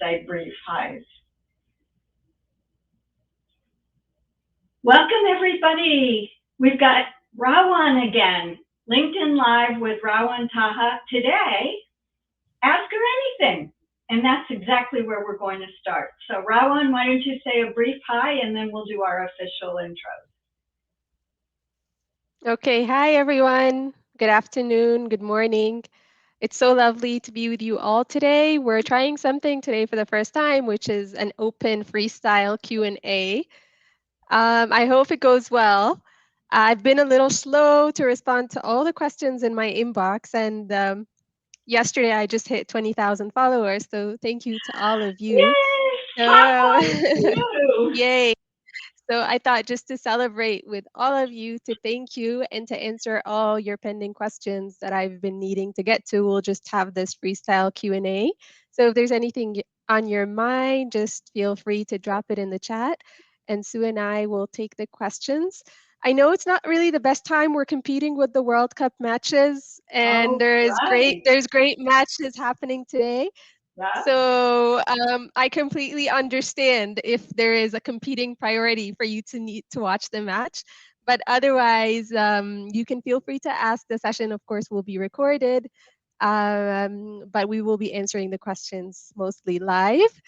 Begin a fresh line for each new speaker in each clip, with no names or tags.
say brief highs. Welcome, everybody. We've got Rawan again, LinkedIn Live with Rawan Taha. Today, ask her anything. And that's exactly where we're going to start. So, Rawan, why don't you say a brief hi and then we'll do our official intros.
Okay, hi everyone. Good afternoon, good morning. It's so lovely to be with you all today. We're trying something today for the first time, which is an open freestyle Q&A. I hope it goes well. I've been a little slow to respond to all the questions in my inbox, and yesterday I just hit 20,000 followers, so thank you to all of you.
Yay!
So,
Spotlight to you!
yay. So I thought just to celebrate with all of you, to thank you and to answer all your pending questions that I've been needing to get to, we'll just have this freestyle Q&A. So if there's anything on your mind, just feel free to drop it in the chat and Sue and I will take the questions. I know it's not really the best time. We're competing with the World Cup matches and
Oh, right.
there's great matches happening today.
Yeah.
So I completely understand if there is a competing priority for you to need to watch the match. But otherwise, you can feel free to ask. The session, of course, will be recorded, but we will be answering the questions mostly live.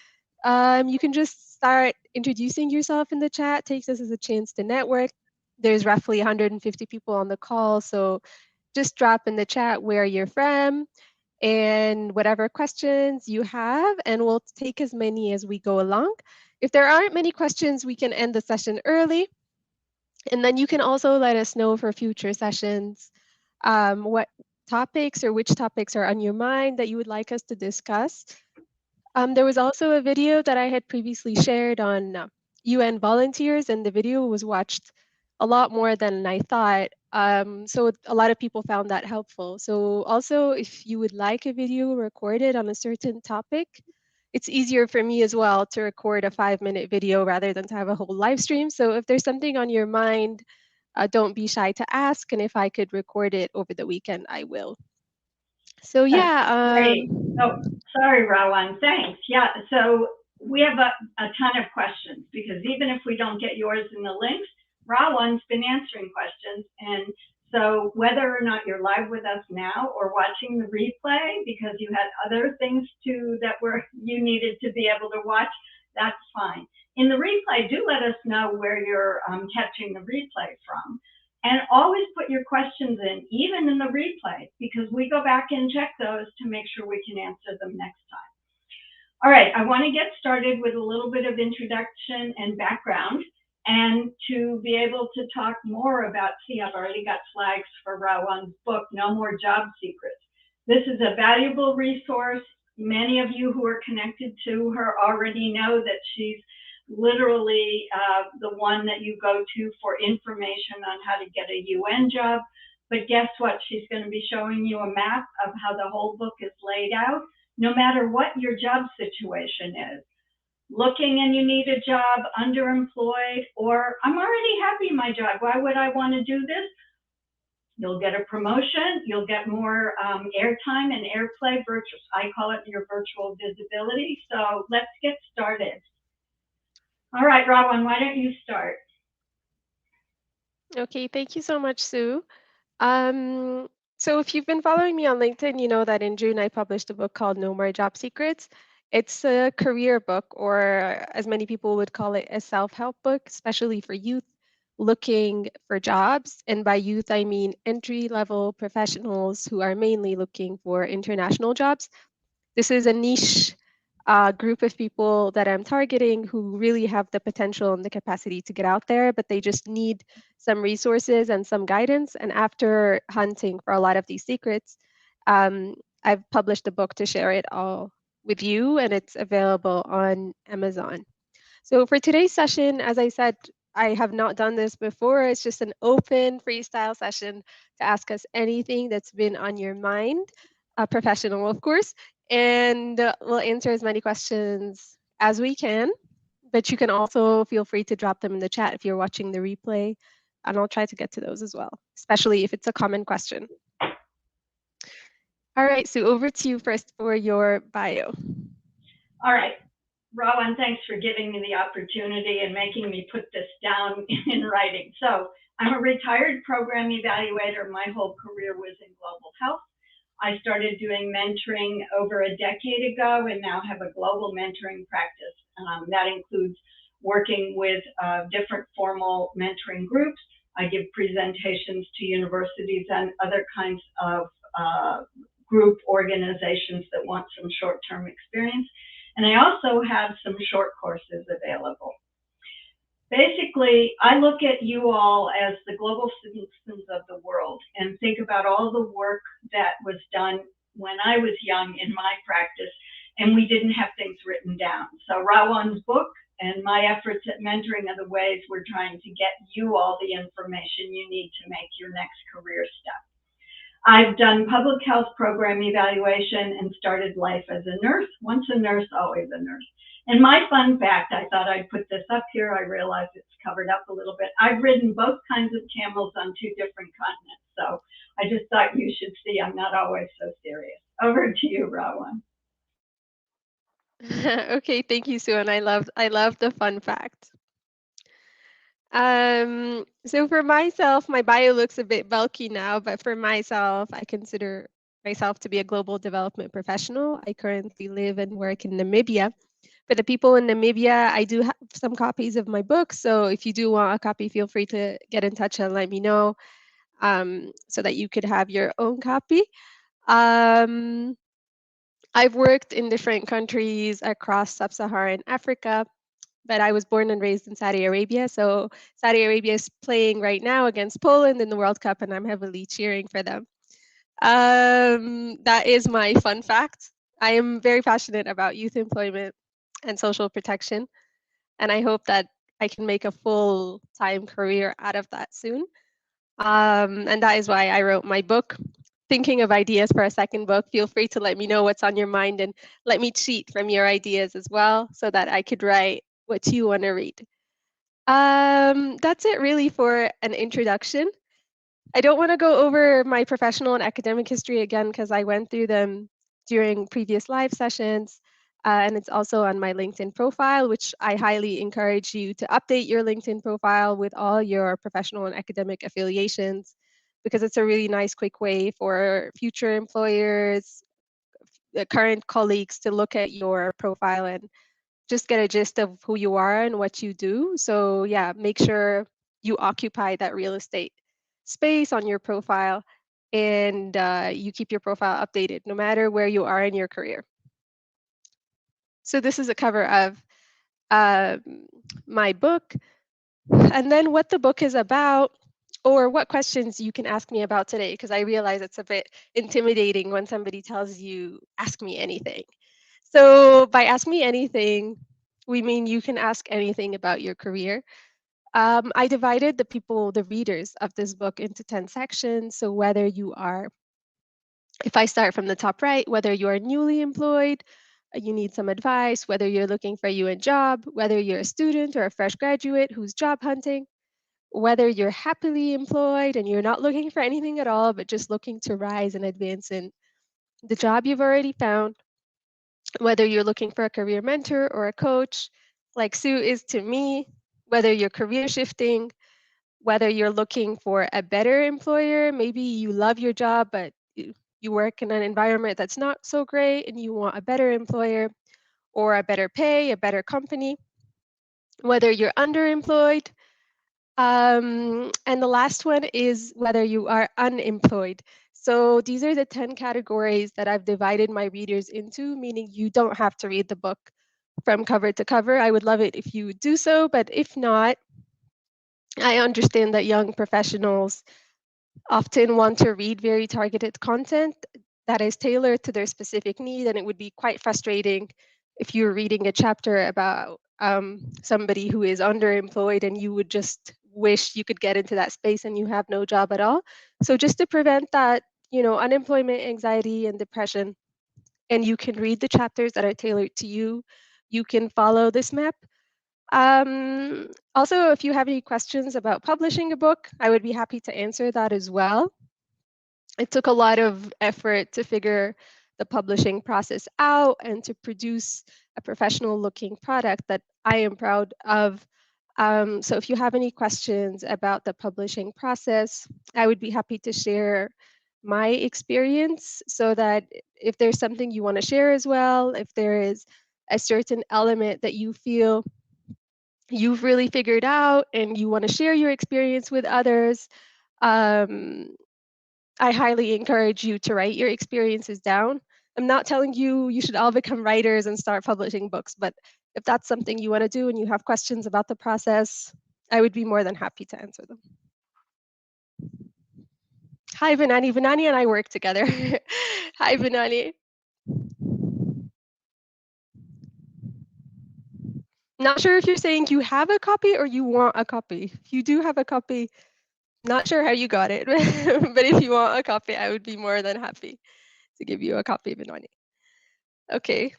You can just start introducing yourself in the chat. Takes this as a chance to network. There's roughly 150 people on the call, so just drop in the chat where you're from and whatever questions you have, and we'll take as many as we go along. If there aren't many questions, we can end the session early, and then you can also let us know for future sessions what topics or which topics are on your mind that you would like us to discuss. There was also a video that I had previously shared on UN volunteers, and the video was watched a lot more than I thought. So a lot of people found that helpful. So also, if you would like a video recorded on a certain topic, it's easier for me as well to record a 5-minute video rather than to have a whole live stream. So if there's something on your mind, don't be shy to ask. And if I could record it over the weekend, I will. So
That's
yeah,
great. Oh, sorry, Rawan. Thanks. Yeah, so we have a ton of questions because even if we don't get yours in the links, Rawan's been answering questions. And so whether or not you're live with us now or watching the replay because you had other things that were you needed to be able to watch, that's fine. In the replay, do let us know where you're catching the replay from. And always put your questions in, even in the replay, because we go back and check those to make sure we can answer them next time. All right, I want to get started with a little bit of introduction and background. And to be able to talk more about, see, I've already got flags for Rawan's book, No More Job Secrets. This is a valuable resource. Many of you who are connected to her already know that she's literally the one that you go to for information on how to get a UN job. But guess what? She's going to be showing you a map of how the whole book is laid out, no matter what your job situation is. Looking and you need a job, underemployed, or I'm already happy in my job. Why would I want to do this? You'll get a promotion. You'll get more airtime and airplay. I call it your virtual visibility. So let's get started. All right, Rawan, why don't you start?
okay, thank you so much, Sue. Um, so if you've been following me on LinkedIn, you know that in June I published a book called No More Job Secrets. It's a career book, or as many people would call it, a self-help book, especially for youth looking for jobs. And by youth, I mean entry-level professionals who are mainly looking for international jobs. This is a niche group of people that I'm targeting who really have the potential and the capacity to get out there, but they just need some resources and some guidance. And after hunting for a lot of these secrets, I've published a book to share it all with you, and it's available on Amazon. So for today's session, as I said, I have not done this before. It's just an open freestyle session to ask us anything that's been on your mind, professional, of course, and we'll answer as many questions as we can. But you can also feel free to drop them in the chat if you're watching the replay, and I'll try to get to those as well, especially if it's a common question. All right, so over to you first for your bio.
All right. Rawan, thanks for giving me the opportunity and making me put this down in writing. So I'm a retired program evaluator. My whole career was in global health. I started doing mentoring over a decade ago and now have a global mentoring practice. That includes working with different formal mentoring groups. I give presentations to universities and other kinds of group organizations that want some short-term experience. And I also have some short courses available. Basically, I look at you all as the global citizens of the world and think about all the work that was done when I was young in my practice and we didn't have things written down. So Rawan's book and my efforts at mentoring are the ways we're trying to get you all the information you need to make your next career step. I've done public health program evaluation and started life as a nurse. Once a nurse, always a nurse. And my fun fact, I thought I'd put this up here. I realize it's covered up a little bit. I've ridden both kinds of camels on 2 different continents. So I just thought you should see I'm not always so serious. Over to you, Rawan.
Okay, thank you, Sue. And I love the fun fact. So for myself, my bio looks a bit bulky now, but for myself, I consider myself to be a global development professional. I currently live and work in Namibia. For the people in Namibia, I do have some copies of my book. So if you do want a copy, feel free to get in touch and let me know, so that you could have your own copy. Um, I've worked in different countries across sub-Saharan Africa, but I was born and raised in Saudi Arabia. So Saudi Arabia is playing right now against Poland in the World Cup, and I'm heavily cheering for them. That is my fun fact. I am very passionate about youth employment and social protection, and I hope that I can make a full-time career out of that soon. And that is why I wrote my book. Thinking of ideas for a second book, feel free to let me know what's on your mind and let me cheat from your ideas as well so that I could write what you want to read. That's it really for an introduction. I don't want to go over my professional and academic history again because I went through them during previous live sessions. And it's also on my LinkedIn profile, which I highly encourage you to update your LinkedIn profile with all your professional and academic affiliations, because it's a really nice, quick way for future employers, current colleagues to look at your profile and just get a gist of who you are and what you do. So yeah, make sure you occupy that real estate space on your profile, and you keep your profile updated no matter where you are in your career. So this is a cover of my book, and then what the book is about, or what questions you can ask me about today, because I realize it's a bit intimidating when somebody tells you, ask me anything. So by ask me anything, we mean you can ask anything about your career. I divided the people, the readers of this book into 10 sections. So whether you are, if I start from the top right, whether you are newly employed, you need some advice, whether you're looking for you a job, whether you're a student or a fresh graduate who's job hunting, whether you're happily employed and you're not looking for anything at all, but just looking to rise and advance in the job you've already found, whether you're looking for a career mentor or a coach, like Sue is to me, whether you're career shifting, whether you're looking for a better employer, maybe you love your job, but you work in an environment that's not so great and you want a better employer or a better pay, a better company, whether you're underemployed. And the last one is whether you are unemployed. So these are the 10 categories that I've divided my readers into, meaning you don't have to read the book from cover to cover. I would love it if you would do so, but if not, I understand that young professionals often want to read very targeted content that is tailored to their specific need, and it would be quite frustrating if you're reading a chapter about somebody who is underemployed and you would just wish you could get into that space and you have no job at all. So just to prevent that, unemployment, anxiety, and depression, and you can read the chapters that are tailored to you, you can follow this map. Also, if you have any questions about publishing a book, I would be happy to answer that as well. It took a lot of effort to figure the publishing process out and to produce a professional looking product that I am proud of. So if you have any questions about the publishing process, I would be happy to share my experience so that if there's something you want to share as well, if there is a certain element that you feel you've really figured out and you want to share your experience with others, um, I highly encourage you to write your experiences down. I'm not telling you you should all become writers and start publishing books, but if that's something you want to do and you have questions about the process, I would be more than happy to answer them. Hi, Vinani. Vinani and I work together. Hi, Vinani. Not sure if you're saying you have a copy or you want a copy. If you do have a copy, not sure how you got it, but if you want a copy, I would be more than happy to give you a copy, Vinani. Okay.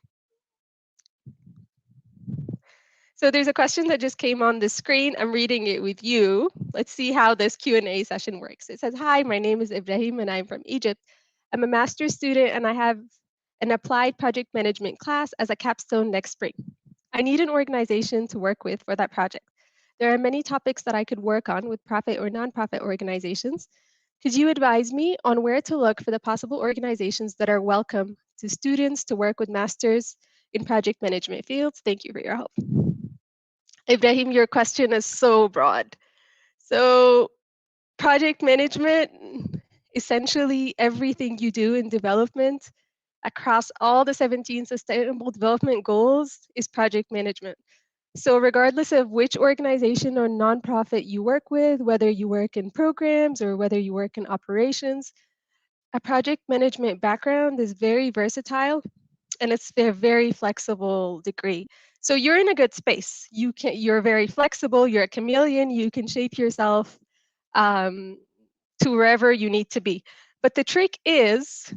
So there's a question that just came on the screen. I'm reading it with you. Let's see how this Q&A session works. It says, hi, my name is Ibrahim and I'm from Egypt. I'm a master's student and I have an applied project management class as a capstone next spring. I need an organization to work with for that project. There are many topics that I could work on with profit or nonprofit organizations. Could you advise me on where to look for the possible organizations that are welcome to students to work with masters in project management fields? Thank you for your help. Ibrahim, your question is so broad. So project management, essentially everything you do in development across all the 17 sustainable development goals is project management. So regardless of which organization or nonprofit you work with, whether you work in programs or whether you work in operations, a project management background is very versatile and it's a very flexible degree. So you're in a good space. You're very flexible. You're a chameleon. You can shape yourself um, to wherever you need to be. But the trick is,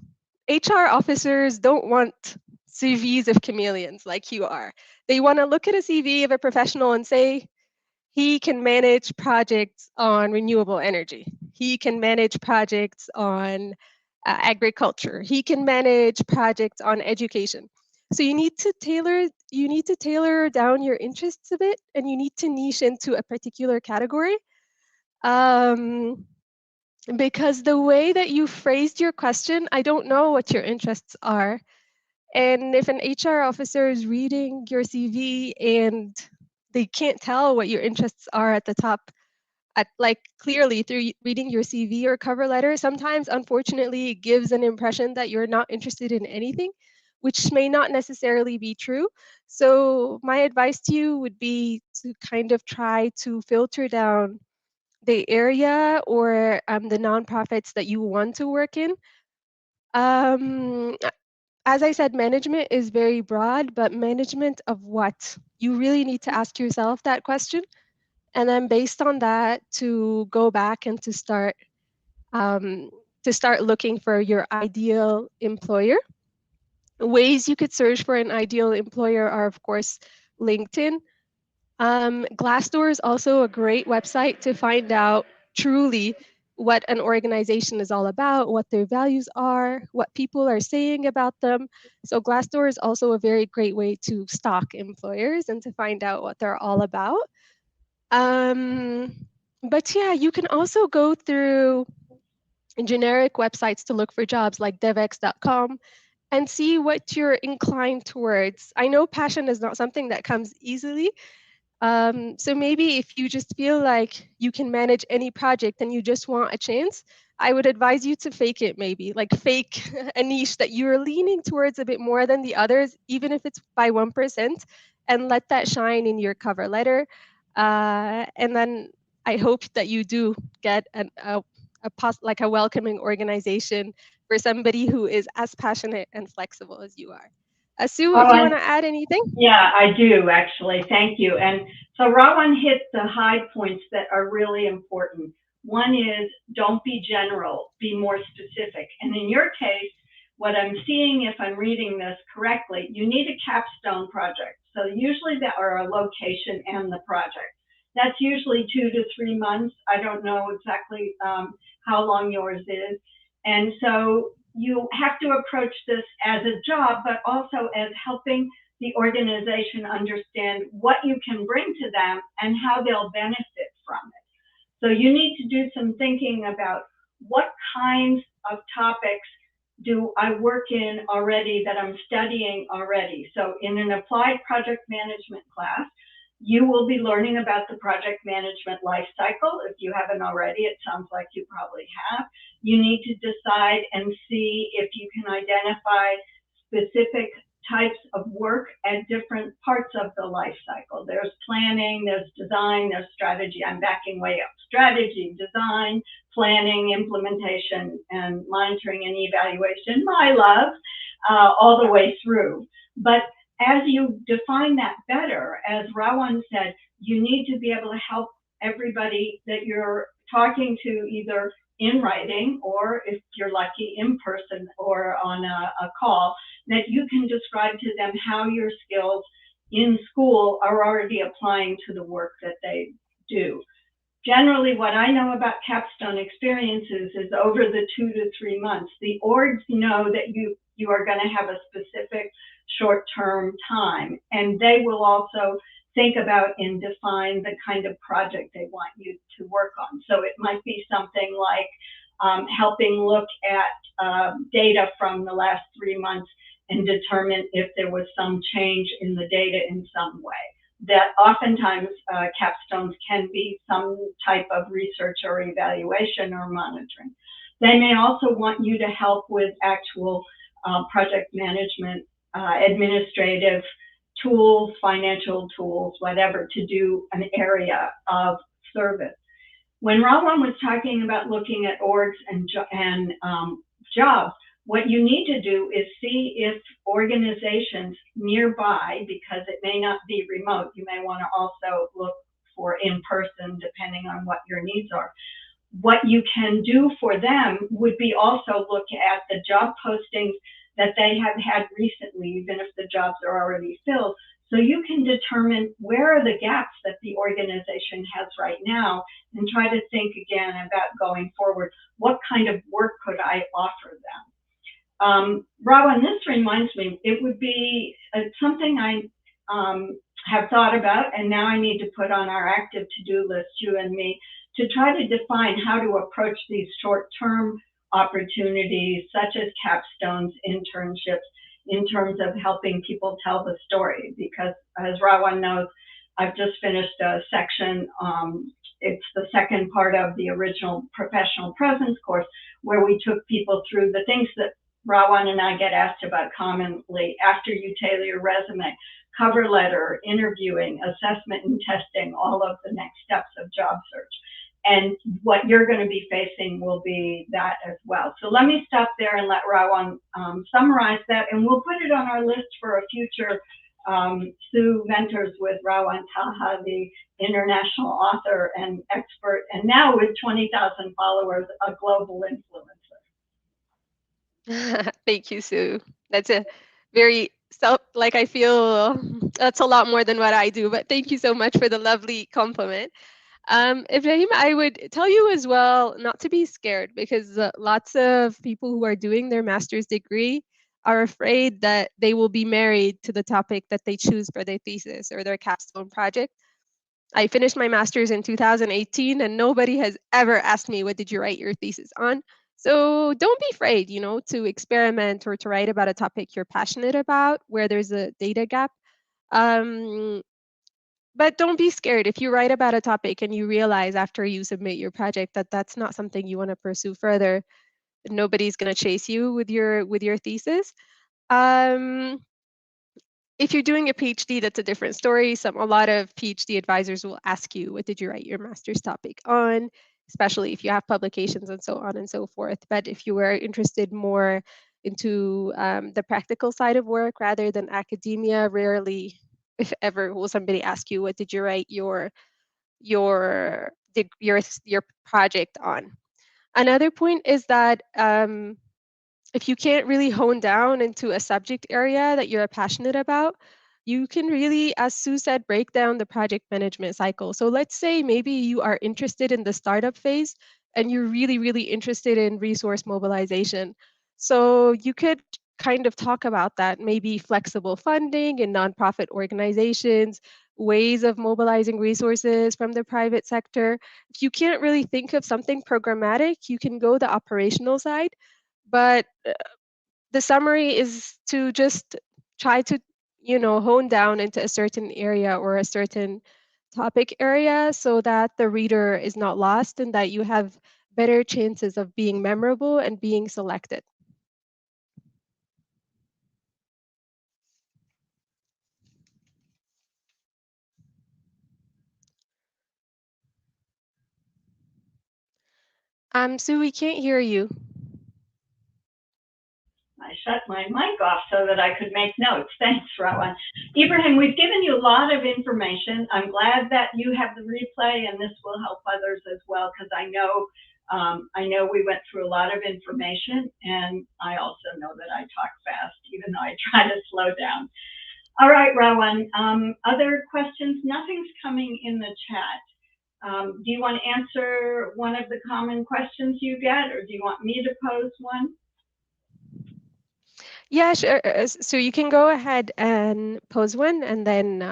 HR officers don't want CVs of chameleons like you are. They want to look at a CV of a professional and say, he can manage projects on renewable energy. He can manage projects on agriculture. He can manage projects on education. So you need to tailor down your interests a bit, and you need to niche into a particular category. Because the way that you phrased your question, I don't know what your interests are. And if an HR officer is reading your CV and they can't tell what your interests are at the top, at like clearly through reading your CV or cover letter, sometimes unfortunately it gives an impression that you're not interested in anything, which may not necessarily be true. So my advice to you would be to kind of try to filter down the area or the nonprofits that you want to work in. Um, as I said, management is very broad, but management of what? You really need to ask yourself that question. And then based on that, to go back and to start looking for your ideal employer. Ways you could search for an ideal employer are, of course, LinkedIn. Glassdoor is also a great website to find out truly what an organization is all about, what their values are, what people are saying about them. So Glassdoor is also a very great way to stalk employers and to find out what they're all about. Um, but yeah, you can also go through generic websites to look for jobs like devex.com and see what you're inclined towards. I know passion is not something that comes easily, so maybe if you just feel like you can manage any project and you just want a chance, I would advise you to fake it maybe, like fake a niche that you're leaning towards a bit more than the others, even if it's by 1%, and let that shine in your cover letter. And then I hope that you do get like a welcoming organization for somebody who is as passionate and flexible as you are. Sue, if you want to add anything?
Yeah, I do actually. Thank you. And so Rawan hit the high points that are really important. One is don't be general, be more specific. And in your case, what I'm seeing, if I'm reading this correctly, you need a capstone project. So usually there are a location and the project. That's usually 2 to 3 months. I don't know exactly how long yours is. And so you have to approach this as a job, but also as helping the organization understand what you can bring to them and how they'll benefit from it. So you need to do some thinking about what kinds of topics do I work in already that I'm studying already. So in an applied project management class, you will be learning about the project management life cycle. If you haven't already, it sounds like you probably have. You need to decide and see if you can identify specific types of work at different parts of the life cycle. There's planning, there's design, there's strategy. I'm backing way up. Strategy, design, planning, implementation, and monitoring and evaluation, my love, all the way through. But as you define that better, as Rawan said, you need to be able to help everybody that you're talking to either in writing or, if you're lucky, in person or on a call, that you can describe to them how your skills in school are already applying to the work that they do. Generally, what I know about capstone experiences is over the 2 to 3 months, the orgs know that you are going to have a specific short-term time, and they will also think about and define the kind of project they want you to work on. So it might be something like helping look at data from the last 3 months and determine if there was some change in the data in some way. That oftentimes capstones can be some type of research or evaluation or monitoring. They may also want you to help with actual project management, administrative tools, financial tools, whatever, to do an area of service. When Rawan was talking about looking at orgs and jobs, what you need to do is see if organizations nearby, because it may not be remote, you may want to also look for in person depending on what your needs are. What you can do for them would be also look at the job postings that they have had recently, even if the jobs are already filled. So you can determine where are the gaps that the organization has right now and try to think again about going forward. What kind of work could I offer them? Rawan, this reminds me, it would be something I have thought about, and now I need to put on our active to-do list, you and me, to try to define how to approach these short-term opportunities, such as capstones, internships, in terms of helping people tell the story. Because as Rawan knows, I've just finished a section, it's the second part of the original professional presence course, where we took people through the things that Rawan and I get asked about commonly after you tailor your resume: cover letter, interviewing, assessment and testing, all of the next steps of job search. And what you're going to be facing will be that as well. So let me stop there and let Rawan summarize that, and we'll put it on our list for a future Sue Mentors with Rawan Taha, the international author and expert, and now with 20,000 followers, a global influencer.
Thank you, Sue. That's a very like I feel that's a lot more than what I do, but thank you so much for the lovely compliment. Ibrahim, I would tell you as well not to be scared, because lots of people who are doing their master's degree are afraid that they will be married to the topic that they choose for their thesis or their capstone project. I finished my master's in 2018 and nobody has ever asked me, what did you write your thesis on? So don't be afraid, to experiment or to write about a topic you're passionate about where there's a data gap. But don't be scared if you write about a topic and you realize after you submit your project that that's not something you want to pursue further. Nobody's going to chase you with your thesis. If you're doing a PhD, that's a different story. A lot of PhD advisors will ask you, what did you write your master's topic on? Especially if you have publications and so on and so forth. But if you are interested more into the practical side of work rather than academia, rarely, if ever, will somebody ask you, what did you write your project on? Another point is that if you can't really hone down into a subject area that you're passionate about, you can really, as Sue said, break down the project management cycle. So let's say maybe you are interested in the startup phase and you're really, really interested in resource mobilization. So you could kind of talk about that, maybe flexible funding in nonprofit organizations, ways of mobilizing resources from the private sector. If you can't really think of something programmatic, you can go the operational side. But the summary is to just try to, hone down into a certain area or a certain topic area so that the reader is not lost and that you have better chances of being memorable and being selected. Sue, we can't hear you.
I shut my mic off so that I could make notes. Thanks, Rawan. Ibrahim, we've given you a lot of information. I'm glad that you have the replay, and this will help others as well, because I know we went through a lot of information, and I also know that I talk fast, even though I try to slow down. All right, Rawan. Other questions? Nothing's coming in the chat. Do you want to answer one of the common questions you get, or do you want me to pose one?
Yeah, sure. So you can go ahead and pose one and then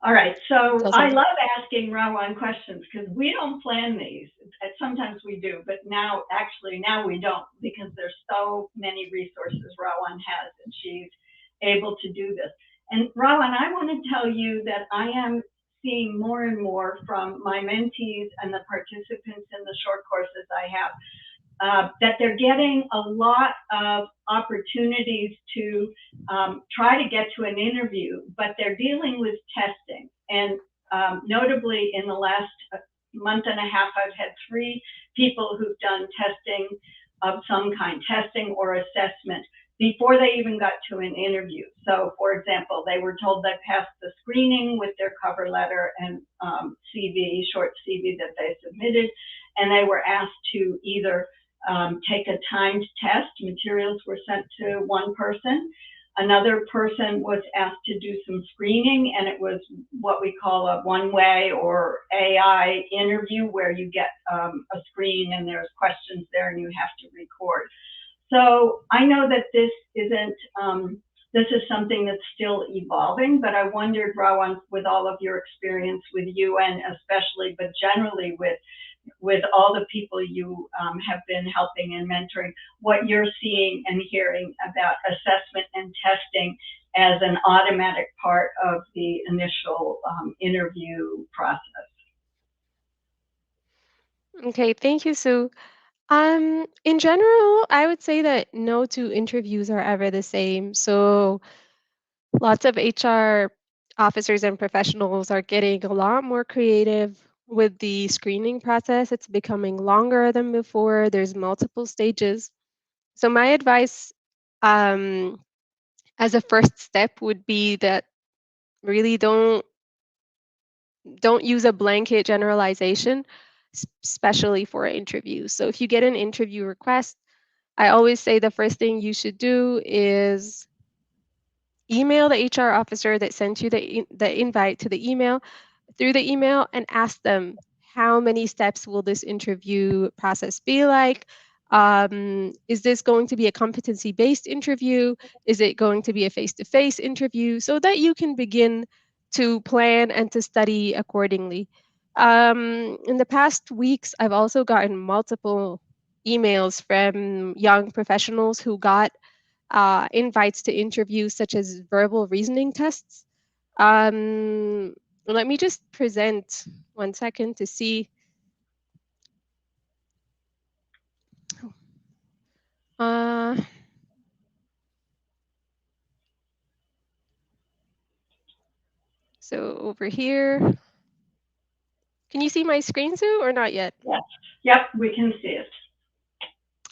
All right, so
tell
I
something.
love asking Rawan questions because we don't plan these. Sometimes we do, but now we don't, because there's so many resources Rawan has, and she's able to do this. And Rawan, I want to tell you that I am seeing more and more from my mentees and the participants in the short courses I have, that they're getting a lot of opportunities to try to get to an interview, but they're dealing with testing. And notably, in the last month and a half, I've had 3 people who've done testing of some kind, testing or assessment, before they even got to an interview. So, for example, they were told they passed the screening with their cover letter and CV, short CV that they submitted, and they were asked to either take a timed test. Materials were sent to one person. Another person was asked to do some screening, and it was what we call a one-way or AI interview, where you get a screen and there's questions there and you have to record. So I know that this isn't, this is something that's still evolving, but I wondered, Rawan, with all of your experience with UN especially, but generally with all the people you have been helping and mentoring, what you're seeing and hearing about assessment and testing as an automatic part of the initial interview process.
Okay, thank you, Sue. In general, I would say that no two interviews are ever the same. So lots of HR officers and professionals are getting a lot more creative with the screening process. It's becoming longer than before. There's multiple stages. So my advice um, as a first step would be that really don't use a blanket generalization, especially for interviews. So if you get an interview request, I always say the first thing you should do is email the HR officer that sent you the invite to the email through the email and ask them, how many steps will this interview process be like? Is this going to be a competency-based interview? Is it going to be a face-to-face interview? So that you can begin to plan and to study accordingly. In the past weeks, I've also gotten multiple emails from young professionals who got invites to interviews such as verbal reasoning tests. Um, Let me just present 1 second to see. Uh, so over here, can you see my screen, Sue, or not yet?
Yes. Yep, we can see it.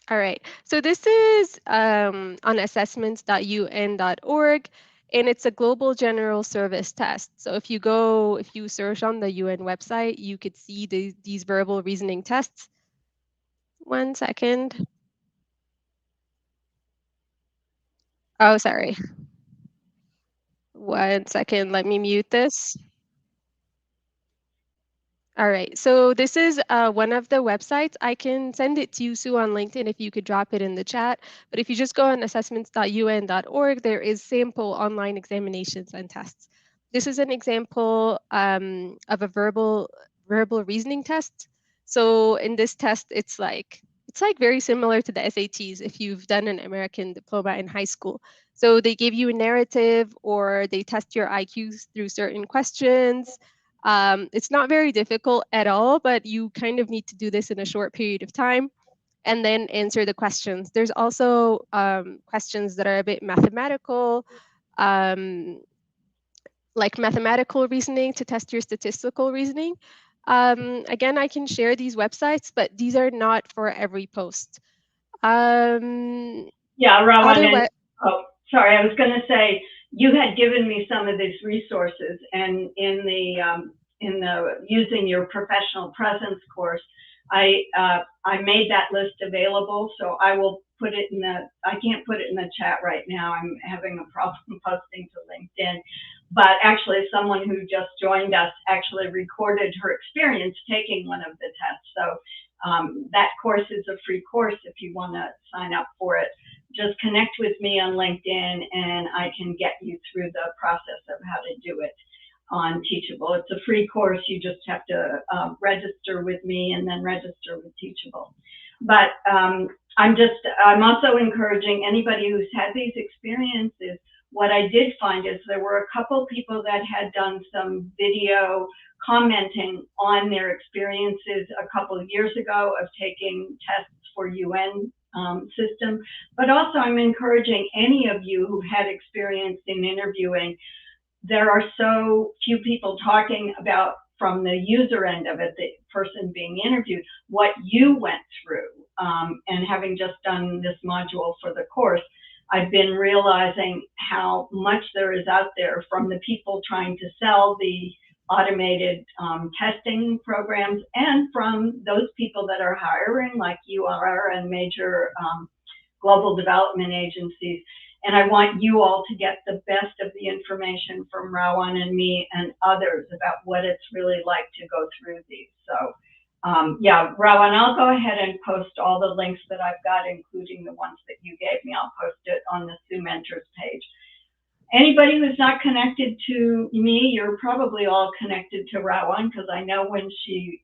All right. So this is on assessments.un.org, and it's a global general service test. So if you search on the UN website, you could see these verbal reasoning tests. 1 second. Oh, sorry. 1 second. Let me mute this. All right. So this is one of the websites. I can send it to you, Sue, on LinkedIn if you could drop it in the chat. But if you just go on assessments.un.org, there is sample online examinations and tests. This is an example of a verbal reasoning test. So in this test, it's like very similar to the SATs if you've done an American diploma in high school. So they give you a narrative or they test your IQs through certain questions. It's not very difficult at all, but you kind of need to do this in a short period of time and then answer the questions. There's also questions that are a bit mathematical, um, like mathematical reasoning to test your statistical reasoning. Again, I can share these websites, but these are not for every post.
Yeah, Rawan,
Other
and
web.
oh, sorry, I was going to say you had given me some of these resources, and in the using your professional presence course, I made that list available, so I will put it in the. I can't put it in the chat right now. I'm having a problem posting to LinkedIn, but actually, someone who just joined us actually recorded her experience taking one of the tests. So that course is a free course if you want to sign up for it. Just connect with me on LinkedIn and I can get you through the process of how to do it on Teachable. It's a free course. You just have to register with me and then register with Teachable. But I'm also encouraging anybody who's had these experiences. What I did find is there were a couple people that had done some video commenting on their experiences a couple of years ago of taking tests for UN system. But also I'm encouraging any of you who had experience in interviewing. There are so few people talking about from the user end of it, the person being interviewed, what you went through. And having just done this module for the course, I've been realizing how much there is out there from the people trying to sell the automated testing programs and from those people that are hiring, like you are, and major global development agencies. And I want you all to get the best of the information from Rawan and me and others about what it's really like to go through these. So yeah, Rawan, I'll go ahead and post all the links that I've got, including the ones that you gave me. I'll post it on the Sue Mentors page. Anybody who's not connected to me, you're probably all connected to Rawan, because I know when she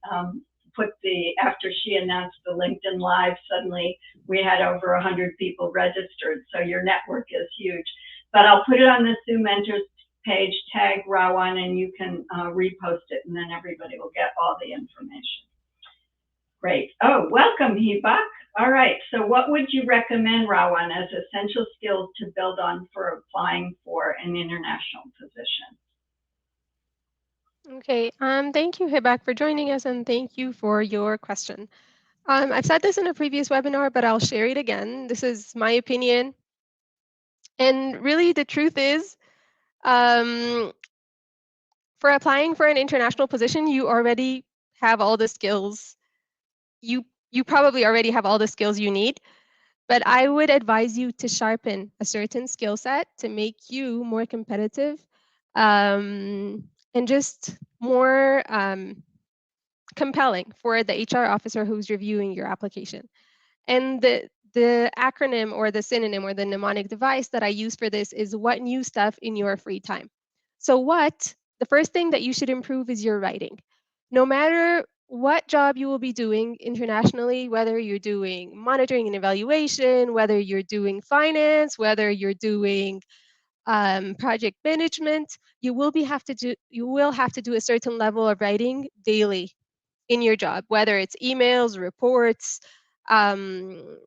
after she announced the LinkedIn Live, suddenly we had over 100 people registered. So your network is huge. But I'll put it on the Sue Mentors page, tag Rawan, and you can repost it, and then everybody will get all the information. Great. Oh, welcome, Hibak. All right. So what would you recommend, Rawan, as essential skills to build on for applying for an international position?
Okay. Thank you, Hibak, for joining us, and thank you for your question. I've said this in a previous webinar, but I'll share it again. This is my opinion. And really, the truth is, for applying for an international position, you already have all the skills. You probably already have all the skills you need, but I would advise you to sharpen a certain skill set to make you more competitive and just more compelling for the HR officer who's reviewing your application. And the acronym or the synonym or the mnemonic device that I use for this is what new stuff in your free time. So the first thing that you should improve is your writing. No matter what job you will be doing internationally, whether you're doing monitoring and evaluation, whether you're doing finance, whether you're doing project management, you will have to do a certain level of writing daily in your job, whether it's emails, reports, um,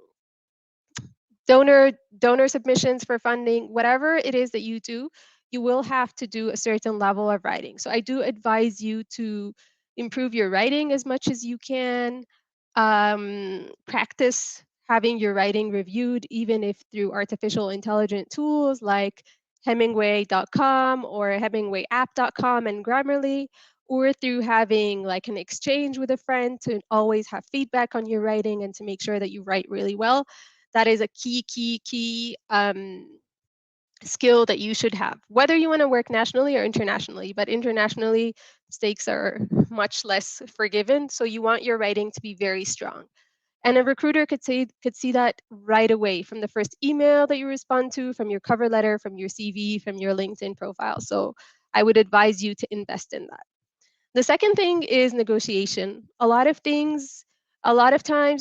donor submissions for funding, whatever it is that you do, you will have to do a certain level of writing. So I do advise you to improve your writing as much as you can. Practice having your writing reviewed, even if through artificial intelligent tools like Hemingway.com or HemingwayApp.com and Grammarly, or through having like an exchange with a friend to always have feedback on your writing and to make sure that you write really well. That is a key skill that you should have, whether you want to work nationally or internationally. But internationally, stakes are much less forgiven. So you want your writing to be very strong. And a recruiter could see that right away from the first email that you respond to, from your cover letter, from your CV, from your LinkedIn profile. So I would advise you to invest in that. The second thing is negotiation. A lot of times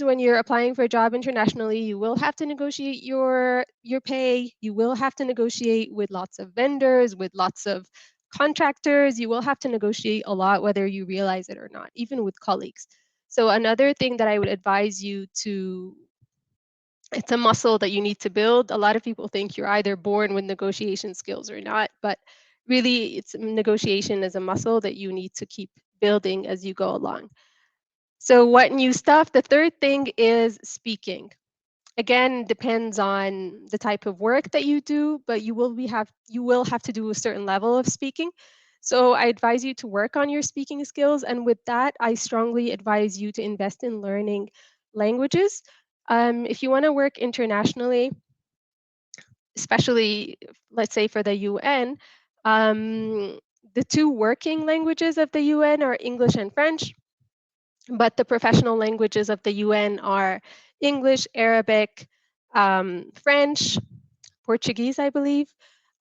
when you're applying for a job internationally, you will have to negotiate your pay. You will have to negotiate with lots of vendors, with lots of contractors. You will have to negotiate a lot whether you realize it or not, even with colleagues. So another thing that I would advise you to, it's a muscle that you need to build. A lot of people think you're either born with negotiation skills or not, but really it's negotiation is a muscle that you need to keep building as you go along. So what new stuff? The third thing is speaking. Again, depends on the type of work that you do, but you will have to do a certain level of speaking. So I advise you to work on your speaking skills, and with that, I strongly advise you to invest in learning languages. If you want to work internationally, especially let's say for the UN, the two working languages of the UN are English and French, but the professional languages of the UN are English, Arabic, French, Portuguese, I believe,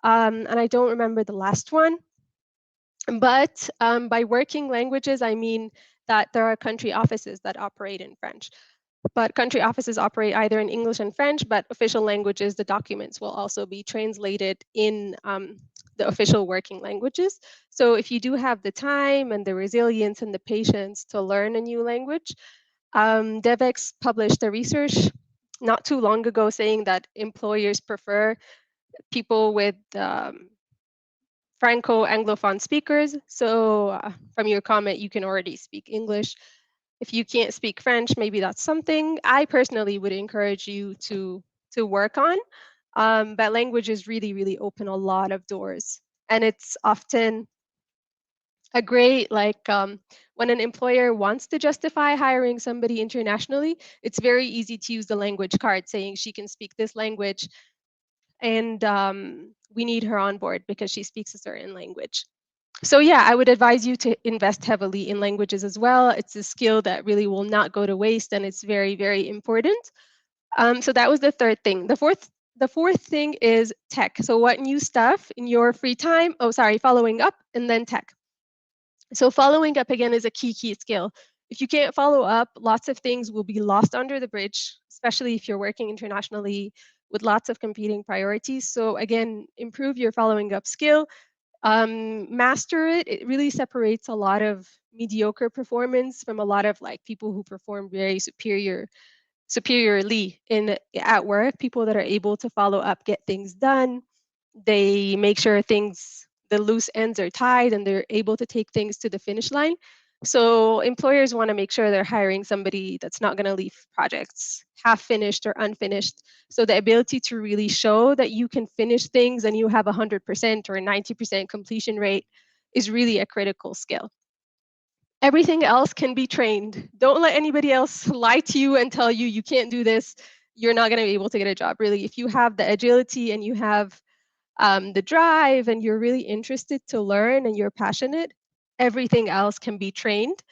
and I don't remember the last one. But by working languages, I mean that there are country offices that operate in French. But country offices operate either in English and French, but official languages, the documents will also be translated in the official working languages. So if you do have the time and the resilience and the patience to learn a new language, DevEx published a research not too long ago saying that employers prefer people with Franco-Anglophone speakers. So from your comment, you can already speak English. If you can't speak French, maybe that's something I personally would encourage you to work on. But languages really, really open a lot of doors. And it's often a great, like, when an employer wants to justify hiring somebody internationally, it's very easy to use the language card saying she can speak this language and we need her on board because she speaks a certain language. So yeah, I would advise you to invest heavily in languages as well. It's a skill that really will not go to waste, and it's very, very important. So that was the third thing. The fourth thing is tech. So what new stuff in your free time? Oh, sorry, following up and then tech. So following up again is a key skill. If you can't follow up, lots of things will be lost under the bridge, especially if you're working internationally with lots of competing priorities. So again, improve your following up skill, master it. It really separates a lot of mediocre performance from a lot of like people who perform very superiorly in at work. People that are able to follow up, get things done. They make sure the loose ends are tied and they're able to take things to the finish line. So employers want to make sure they're hiring somebody that's not going to leave projects half finished or unfinished. So the ability to really show that you can finish things and you have 100% or a 90% completion rate is really a critical skill. Everything else can be trained. Don't let anybody else lie to you and tell you you can't do this. You're not going to be able to get a job. Really, if you have the agility and you have the drive and you're really interested to learn and you're passionate, everything else can be trained.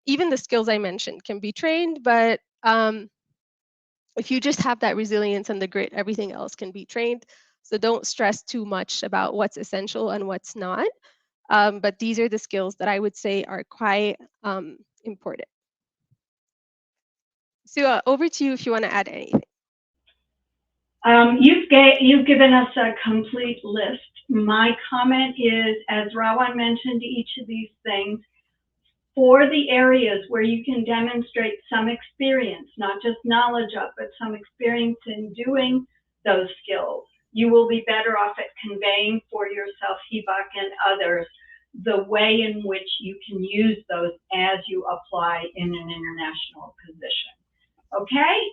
Even the skills I mentioned can be trained, but if you just have that resilience and the grit, everything else can be trained. So don't stress too much about what's essential and what's not. But these are the skills that I would say are quite important. So over to you if you want to add anything.
You've given us a complete list. My comment is, as Rawan mentioned, each of these things, for the areas where you can demonstrate some experience, not just knowledge of, but some experience in doing those skills, you will be better off at conveying for yourself, Hibak, and others, the way in which you can use those as you apply in an international position. Okay,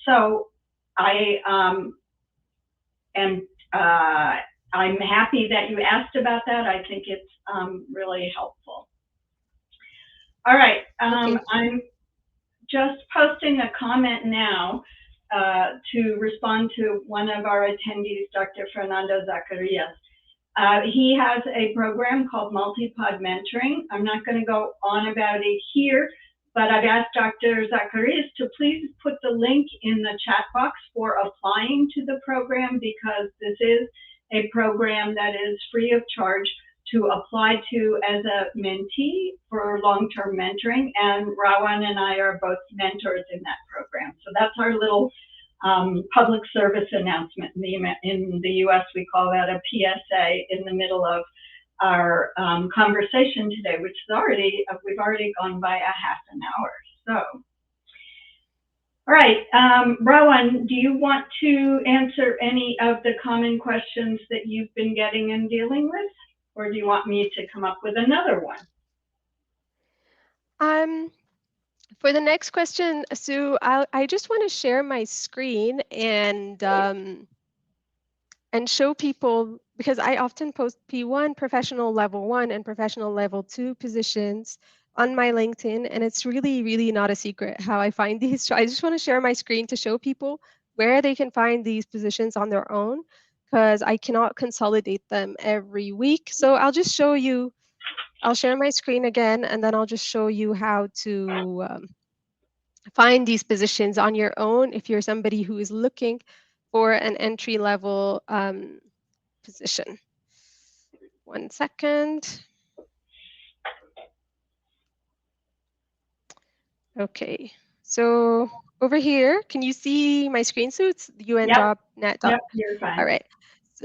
so I am I'm happy that you asked about that. I think it's really helpful. All right,
Okay.
I'm just posting a comment now to respond to one of our attendees, Dr. Fernando Zacarias. He has a program called Multipod Mentoring. I'm not going to go on about it here, but I've asked Dr. Zacharias to please put the link in the chat box for applying to the program, because this is a program that is free of charge to apply to as a mentee for long-term mentoring. And Rawan and I are both mentors in that program. So that's our little public service announcement. In the US, we call that a PSA in the middle of our conversation today, which is we've already gone by a half an hour. So, all right, Rawan, do you want to answer any of the common questions that you've been getting and dealing with? Or do you want me to come up with another one?
For the next question, Sue, I just want to share my screen and show people, because I often post P1, professional level 1, and professional level 2 positions on my LinkedIn, and it's really, really not a secret how I find these. So I just want to share my screen to show people where they can find these positions on their own, because I cannot consolidate them every week. So I'll just show you, I'll share my screen again, and then I'll just show you how to find these positions on your own if you're somebody who is looking for an entry-level position. 1 second. Okay, so over here, can you see my screen? So it's unjobnet.
Yep, you're fine.
All right.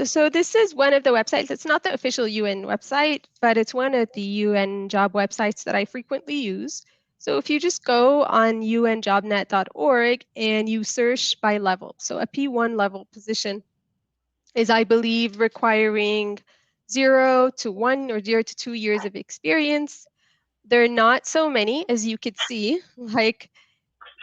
So this is one of the websites. It's not the official UN website, but it's one of the UN job websites that I frequently use. So if you just go on unjobnet.org and you search by level, so a P1 level position is, I believe, requiring 0 to 1 or 0 to 2 years of experience. There are not so many, as you could see. Like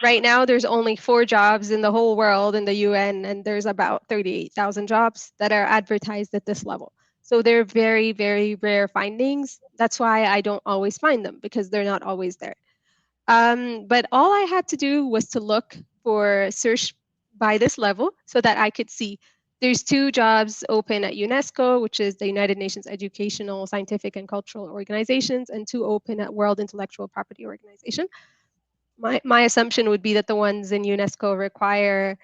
right now, there's only 4 jobs in the whole world in the UN, and there's about 38,000 jobs that are advertised at this level. So they're very, very rare findings. That's why I don't always find them, because they're not always there. But all I had to do was to look for search by this level so that I could see there's 2 jobs open at UNESCO, which is the United Nations Educational, Scientific, and Cultural Organizations, and 2 open at World Intellectual Property Organization. My assumption would be that the ones in UNESCO require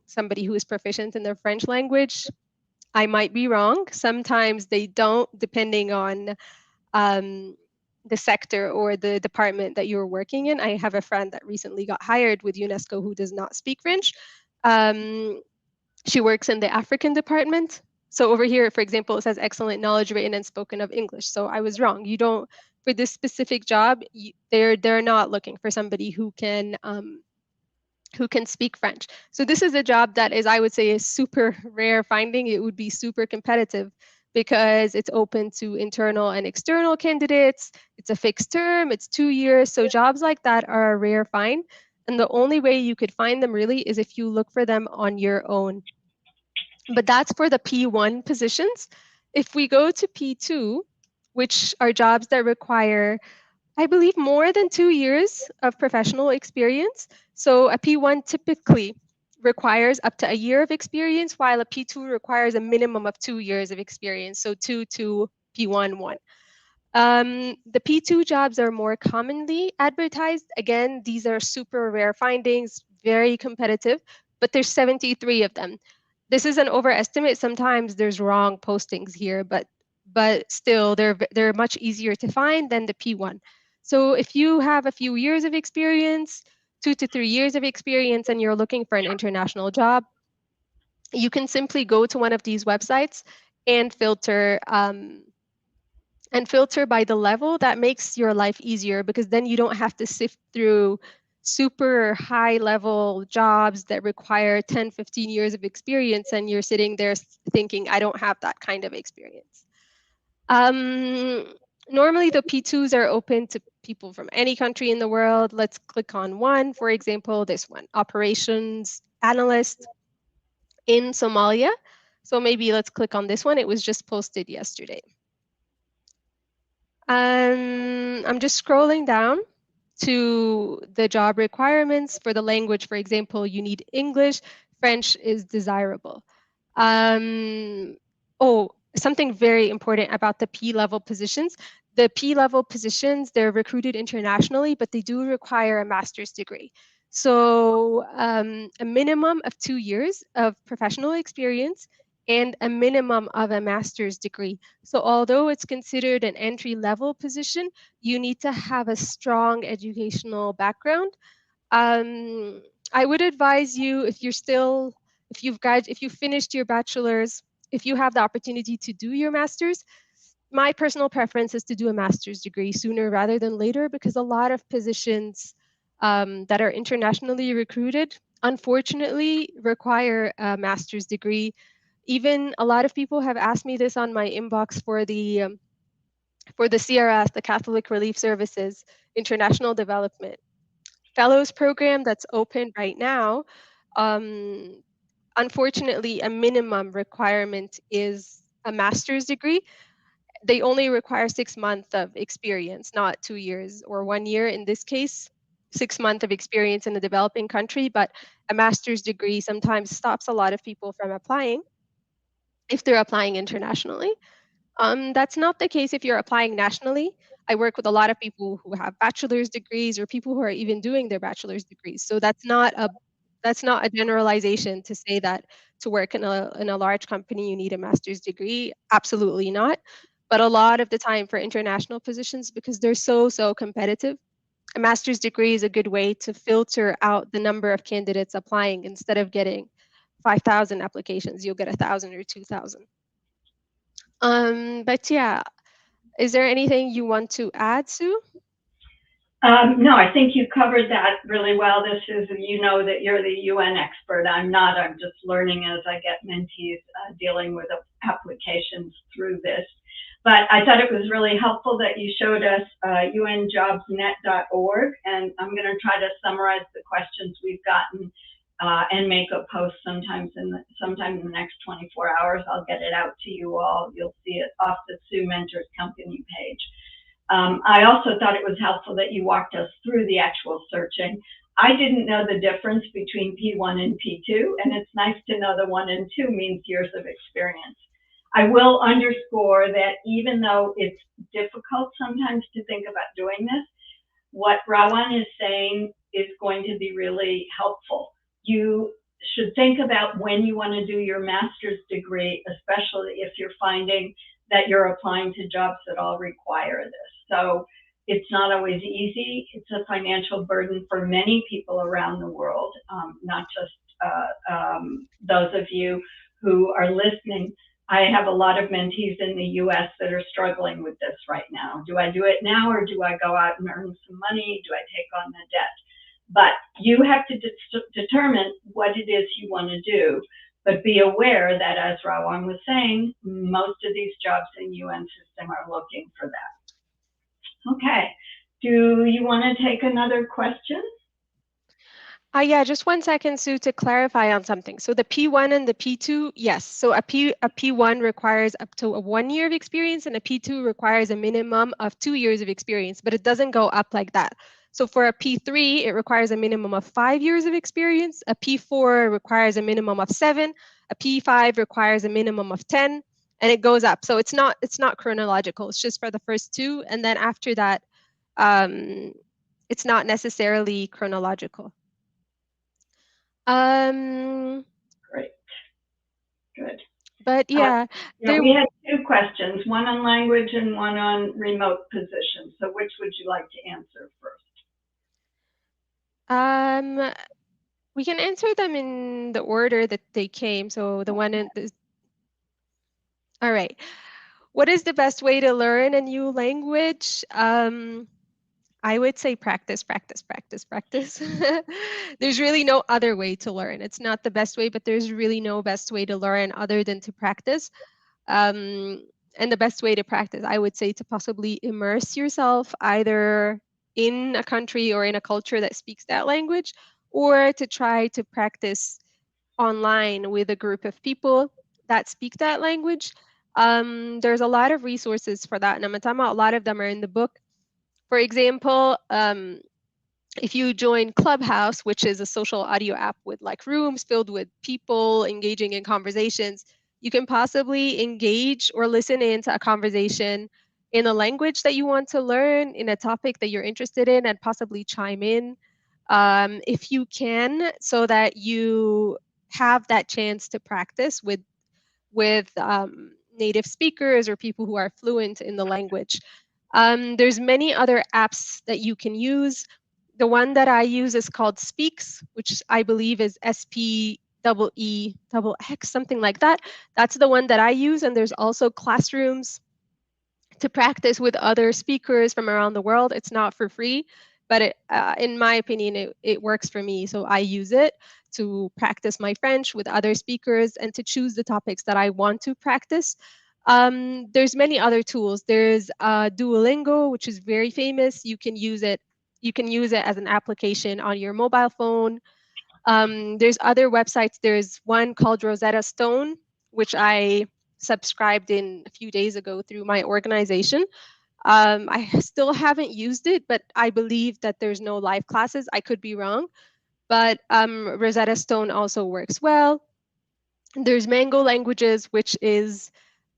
somebody who is proficient in the French language. I might be wrong. Sometimes they don't, depending on the sector or the department that you're working in. I have a friend that recently got hired with UNESCO who does not speak French. She works in the African department. So over here, for example, it says excellent knowledge written and spoken of English. So I was wrong. You don't, for this specific job, they're not looking for somebody who can speak French. So this is a job that is, I would say, a super rare finding. It would be super competitive because it's open to internal and external candidates. It's a fixed term, it's 2 years. So jobs like that are a rare find. And the only way you could find them really is if you look for them on your own. But that's for the P1 positions. If we go to P2, which are jobs that require, I believe, more than 2 years of professional experience. So a P1 typically requires up to a year of experience, while a P2 requires a minimum of 2 years of experience. So 2 to P1, 1. The P2 jobs are more commonly advertised. Again, these are super rare findings, very competitive, but there's 73 of them. This is an overestimate. Sometimes there's wrong postings here, but still they're much easier to find than the P1. So if you have a few years of experience, 2 to 3 years of experience, and you're looking for an international job, you can simply go to one of these websites and filter by the level. That makes your life easier, because then you don't have to sift through super high level jobs that require 10, 15 years of experience, and you're sitting there thinking, I don't have that kind of experience. Normally the P2s are open to people from any country in the world. Let's click on one, for example, this one, operations analyst in Somalia. So maybe let's click on this one. It was just posted yesterday. I'm just scrolling down to the job requirements. For the language, for example, you need English. French is desirable. Oh, something very important about the P-level positions. The P-level positions, they're recruited internationally, but they do require a master's degree. So a minimum of 2 years of professional experience and a minimum of a master's degree. So although it's considered an entry-level position, you need to have a strong educational background. um, I would advise you, if you're still, if you've finished your bachelor's, if you have the opportunity to do your master's, my personal preference is to do a master's degree sooner rather than later, because a lot of positions that are internationally recruited, unfortunately, require a master's degree. Even a lot of people have asked me this on my inbox for the CRS, the Catholic Relief Services International Development Fellows Program that's open right now. Um, Unfortunately, a minimum requirement is a master's degree. They only require 6 months of experience, not 2 years or 1 year in this case. 6 months of experience in a developing country, but a master's degree sometimes stops a lot of people from applying if they're applying internationally. That's not the case if you're applying nationally. I work with a lot of people who have bachelor's degrees or people who are even doing their bachelor's degrees. So that's not a generalization to say that to work in a large company you need a master's degree. Absolutely not. But a lot of the time for international positions, because they're so competitive, a master's degree is a good way to filter out the number of candidates applying. Instead of getting 5,000 applications, you'll get 1,000 or 2,000. But yeah, is there anything you want to add, Sue?
No, I think you covered that really well. This is, you know, that you're the UN expert. I'm not. I'm just learning as I get mentees dealing with applications through this. But I thought it was really helpful that you showed us unjobsnet.org, and I'm going to try to summarize the questions we've gotten and make a post sometime in the next 24 hours. I'll get it out to you all. You'll see it off the Sue Mentors company page. I also thought it was helpful that you walked us through the actual searching. I didn't know the difference between P1 and P2, and it's nice to know the 1 and 2 means years of experience. I will underscore that even though it's difficult sometimes to think about doing this, what Rawan is saying is going to be really helpful. You should think about when you want to do your master's degree, especially if you're finding that you're applying to jobs that all require this. So it's not always easy. It's a financial burden for many people around the world, not just those of you who are listening. I have a lot of mentees in the US that are struggling with this right now. Do I do it now, or do I go out and earn some money? Do I take on the debt? But you have to determine what it is you want to do. But be aware that, as Rawan was saying, most of these jobs in the UN system are looking for that. Okay. Do you want to take another question?
Yeah, just 1 second, Sue, to clarify on something. So the P1 and the P2, yes. So a P1 requires up to 1 year of experience, and a P2 requires a minimum of 2 years of experience, but it doesn't go up like that. So for a P3, it requires a minimum of 5 years of experience. A P4 requires a minimum of 7. A P5 requires a minimum of 10, and it goes up. So it's not chronological. It's just for the first two, and then after that, it's not necessarily chronological.
Great. Good.
But yeah,
we had 2 questions, one on language and one on remote positions. So which would you like to answer first?
We can answer them in the order that they came. So the one in the, all right. What is the best way to learn a new language? I would say practice, practice, practice, practice. There's really no other way to learn. It's not the best way, but there's really no best way to learn other than to practice. And the best way to practice, I would say, to possibly immerse yourself either in a country or in a culture that speaks that language, or to try to practice online with a group of people that speak that language. There's a lot of resources for that, and I'm talking about a lot of them are in the book. For example, if you join Clubhouse, which is a social audio app with like rooms filled with people engaging in conversations, You can possibly engage or listen into a conversation in a language that you want to learn, in a topic that you're interested in, and possibly chime in if you can, so that you have that chance to practice with native speakers or people who are fluent in the language. There's many other apps that you can use. The one that I use is called Speaks, which I believe is SPEEX, something like that. That's the one that I use. And there's also classrooms to practice with other speakers from around the world. It's not for free, but in my opinion, it works for me. So I use it to practice my French with other speakers and to choose the topics that I want to practice. There's many other tools. There's Duolingo, which is very famous. You can use it. You can use it as an application on your mobile phone. There's other websites. There's one called Rosetta Stone, which I subscribed in a few days ago through my organization. I still haven't used it, but I believe that there's no live classes. I could be wrong, but Rosetta Stone also works well. There's Mango Languages, which is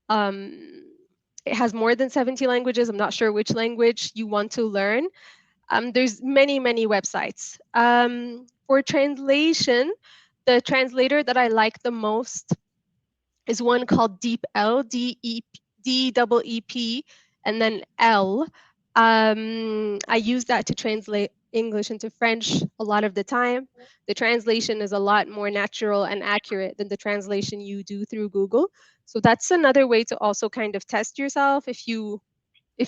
it has more than 70 languages. I'm not sure which language you want to learn. There's many websites. For translation, the translator that I like the most is one called DeepL, DEEP, and then L. I use that to translate English into French a lot of the time. The translation is a lot more natural and accurate than the translation you do through Google. So that's another way to also kind of test yourself. If you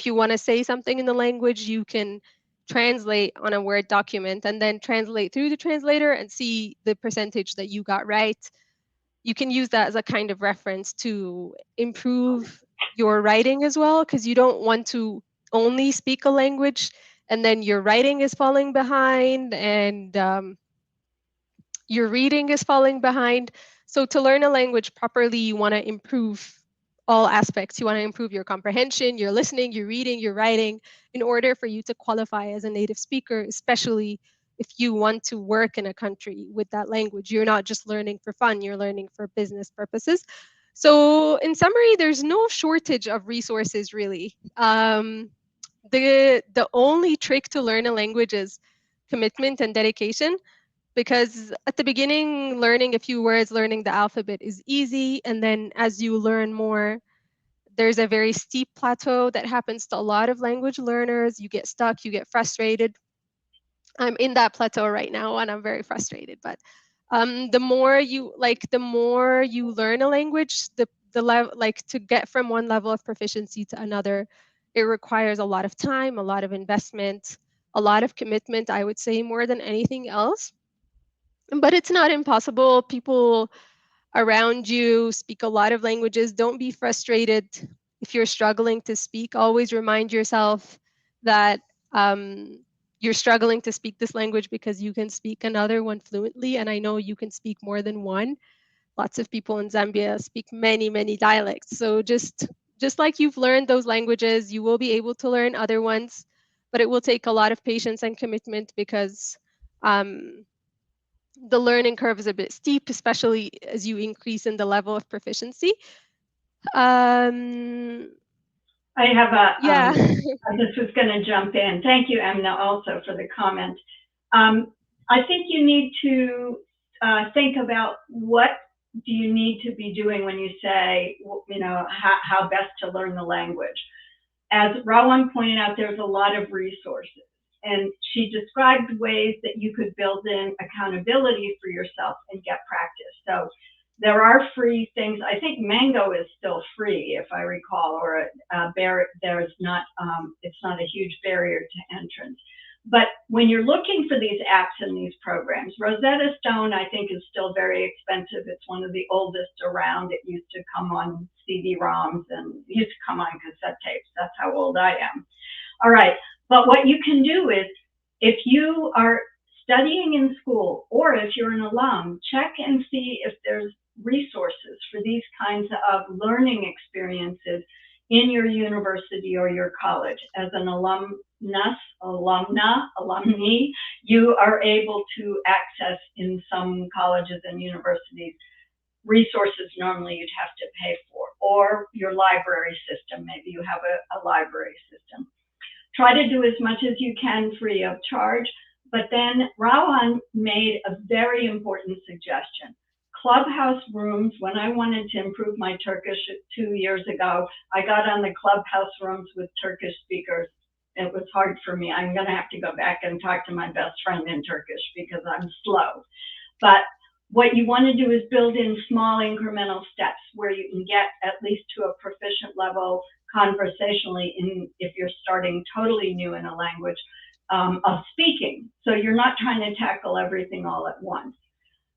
want to say something in the language, you can translate on a Word document and then translate through the translator and see the percentage that you got right. You can use that as a kind of reference to improve your writing as well, because you don't want to only speak a language and then your writing is falling behind and your reading is falling behind. So to learn a language properly, you want to improve all aspects. You want to improve your comprehension, your listening, your reading, your writing, in order for you to qualify as a native speaker, especially if you want to work in a country with that language. You're not just learning for fun, you're learning for business purposes. So in summary, there's no shortage of resources really. The only trick to learn a language is commitment and dedication, because at the beginning, learning a few words, learning the alphabet is easy. And then as you learn more, there's a very steep plateau that happens to a lot of language learners. You get stuck, you get frustrated. I'm in that plateau right now and I'm very frustrated. But the more you learn a language, the level, like to get from one level of proficiency to another, it requires a lot of time, a lot of investment, a lot of commitment, I would say, more than anything else. But it's not impossible. People around you speak a lot of languages. Don't be frustrated if you're struggling to speak. Always remind yourself that you're struggling to speak this language because you can speak another one fluently. And I know you can speak more than one. Lots of people in Zambia speak many dialects. So just like you've learned those languages, you will be able to learn other ones. But it will take a lot of patience and commitment, because the learning curve is a bit steep, especially as you increase in the level of proficiency.
I have a,
Yeah.
I just was going to jump in. Thank you, Emna, also for the comment. I think you need to think about what do you need to be doing when you say, you know, how best to learn the language. As Rawan pointed out, there's a lot of resources. And she described ways that you could build in accountability for yourself and get practice. So there are free things. I think Mango is still free, if I recall, or there's not. It's not a huge barrier to entrance. But when you're looking for these apps and these programs, Rosetta Stone, I think, is still very expensive. It's one of the oldest around. It used to come on CD-ROMs and used to come on cassette tapes. That's how old I am. All right. But what you can do is, if you are studying in school or if you're an alum, check and see if there's resources for these kinds of learning experiences in your university or your college. As an alumni, you are able to access in some colleges and universities resources normally you'd have to pay for, or your library system. Maybe you have a library system. Try to do as much as you can free of charge. But then Rawan made a very important suggestion. Clubhouse rooms, when I wanted to improve my Turkish 2 years ago, I got on the clubhouse rooms with Turkish speakers. It was hard for me. I'm going to have to go back and talk to my best friend in Turkish because I'm slow. But what you want to do is build in small incremental steps where you can get at least to a proficient level conversationally if you're starting totally new in a language of speaking. So you're not trying to tackle everything all at once.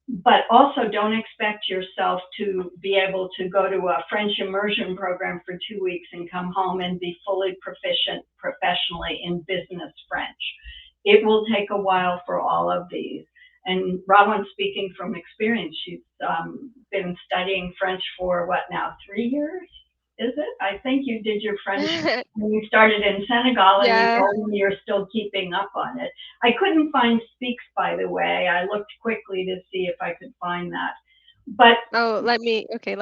But also don't expect yourself to be able to go to a French immersion program for 2 weeks and come home and be fully proficient professionally in business French. It will take a while for all of these. And Rawan, speaking from experience, she's been studying French for what now, 3 years? Is it? I think you did your French when you started in Senegal,
Yeah.
and you're still keeping up on it. I couldn't find Speaks, by the way. I looked quickly to see if I could find that. But
Oh, let me look for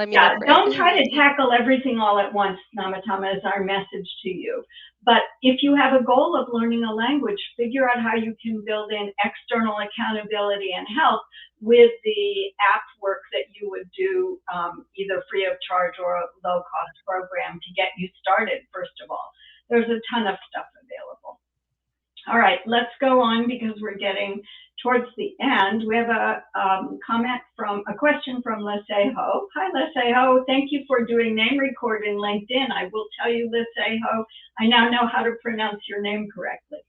don't
it.
try to tackle everything all at once, Namatama, is our message to you. But if you have a goal of learning a language, figure out how you can build in external accountability and help with the app work that you would do either free of charge or a low cost program to get you started, first of all. There's a ton of stuff available. All right, let's go on because we're getting towards the end. We have a question from Leseho. Hi, Leseho. Thank you for doing name record in LinkedIn. I will tell you, Leseho, I now know how to pronounce your name correctly.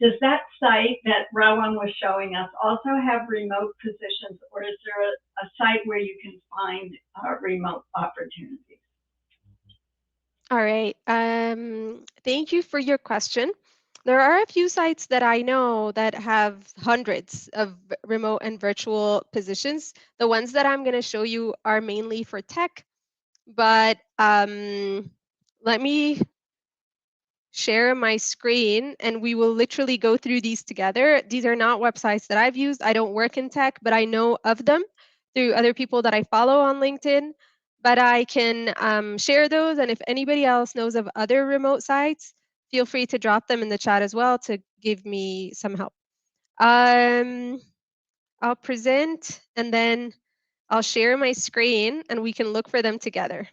Does that site that Rawan was showing us also have remote positions, or is there a site where you can find remote opportunities?
All right. Thank you for your question. There are a few sites that I know that have hundreds of remote and virtual positions. The ones that I'm going to show you are mainly for tech, but let me share my screen and we will literally go through these together. These are not websites that I've used. I don't work in tech, but I know of them through other people that I follow on LinkedIn. But I can share those. And if anybody else knows of other remote sites, feel free to drop them in the chat as well to give me some help. I'll present and then I'll share my screen and we can look for them together.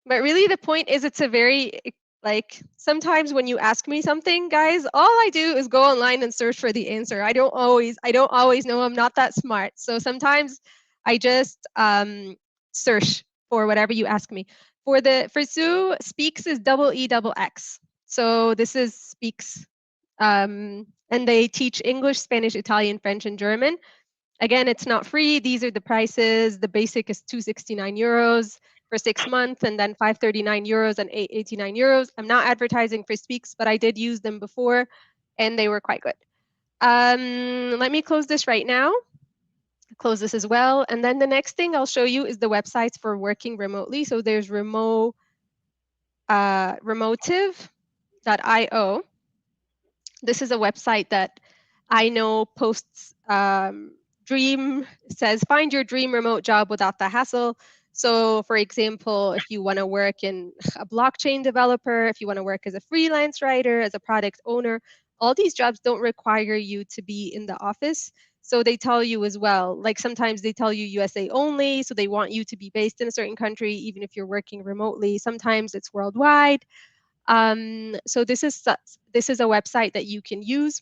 But really the point is it's a very, like, sometimes when you ask me something, guys, all I do is go online and search for the answer. I don't always know. I'm not that smart. So sometimes I just search for whatever you ask me. For Sue, Speaks is EEXX. So this is Speaks. And they teach English, Spanish, Italian, French, and German. Again, it's not free. These are the prices. The basic is 269 euros for 6 months, and then 539 euros and 889 euros. I'm not advertising for Speaks, but I did use them before, and they were quite good. Let me close this right now. Close this as well. And then the next thing I'll show you is the websites for working remotely. So there's remotive.io. This is a website that I know posts says find your dream remote job without the hassle. So for example, if you want to work in a blockchain developer, if you want to work as a freelance writer, as a product owner, all these jobs don't require you to be in the office. So they tell you as well, like sometimes they tell you USA only, so they want you to be based in a certain country, even if you're working remotely. Sometimes it's worldwide. So this is a website that you can use.